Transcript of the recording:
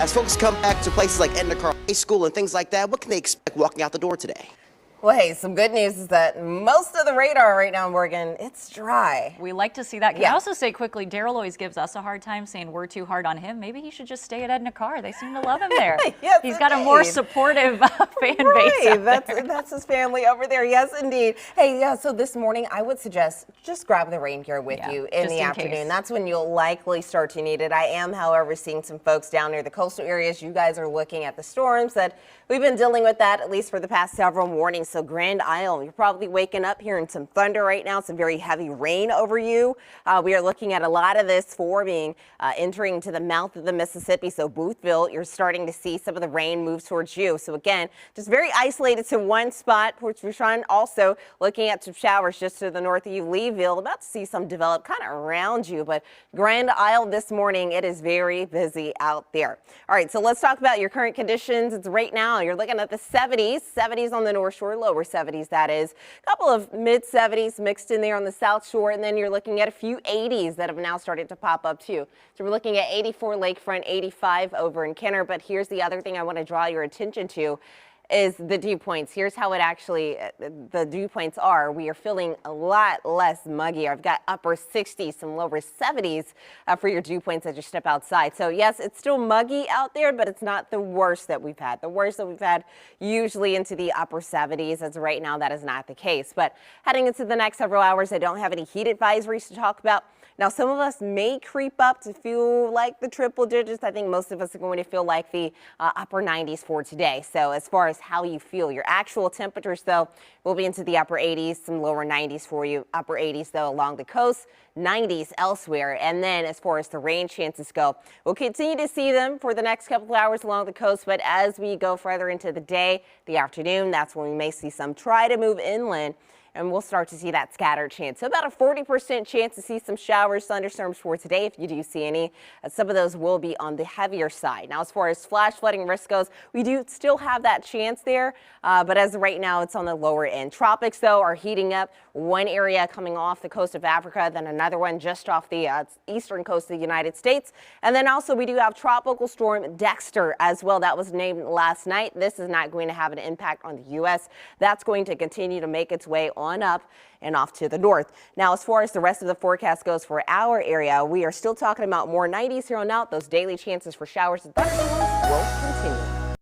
As folks come back to places like Endicott High School and things like that, what can they expect walking out the door today? Well, hey, some good news is that most of the radar right now in Morgan, it's dry. We like to see that. Can I also say quickly, Daryl always gives us a hard time saying we're too hard on him. Maybe he should just stay at Edna Carr. They seem to love him there. Yes, he's got a more supportive fan base out there. That's his family over there. Yes, indeed. Hey, yeah, so this morning I would suggest just grab the rain gear with you in the afternoon. Case. That's when you'll likely start to need it. I am, however, seeing some folks down near the coastal areas. You guys are looking at the storms that we've been dealing with that at least for the past several mornings. So Grand Isle, you're probably waking up hearing some thunder right now, some very heavy rain over you. We are looking at a lot of this forming, entering to the mouth of the Mississippi. So Boothville, you're starting to see some of the rain move towards you. So again, just very isolated to one spot. Port Fourchon also looking at some showers just to the north of you. Leeville, about to see some develop kind of around you. But Grand Isle this morning, it is very busy out there. All right, so let's talk about your current conditions. It's right now, you're looking at the 70s on the North Shore, lower 70s. That is a couple of mid 70s mixed in there on the South Shore, and then you're looking at a few 80s that have now started to pop up too. So we're looking at 84 Lakefront, 85 over in Kenner. But here's the other thing I want to draw your attention to is the dew points. Here's how it actually, the dew points are. We are feeling a lot less muggy. I've got upper 60s, some lower 70s for your dew points as you step outside. So yes, it's still muggy out there, but it's not the worst that we've had. The worst that we've had usually into the upper 70s. As of right now, that is not the case. But heading into the next several hours, I don't have any heat advisories to talk about. Now, some of us may creep up to feel like the triple digits. I think most of us are going to feel like the upper 90s for today. So as far as how you feel, your actual temperatures, though, will be into the upper 80s, some lower 90s for you. Upper 80s, though, along the coast, 90s elsewhere. And then as far as the rain chances go, we'll continue to see them for the next couple of hours along the coast. But as we go further into the day, the afternoon, that's when we may see some try to move inland. And we'll start to see that scattered chance. So about a 40% chance to see some showers, thunderstorms for today if you do see any. Some of those will be on the heavier side. Now, as far as flash flooding risk goes, we do still have that chance there. But as of right now, it's on the lower end. Tropics, though, are heating up. One area coming off the coast of Africa, then another one just off the eastern coast of the United States. And then also we do have Tropical Storm Dexter as well. That was named last night. This is not going to have an impact on the U.S. That's going to continue to make its way on up and off to the north. Now, as far as the rest of the forecast goes for our area, we are still talking about more 90s here on out. Those daily chances for showers and thunderstorms will continue.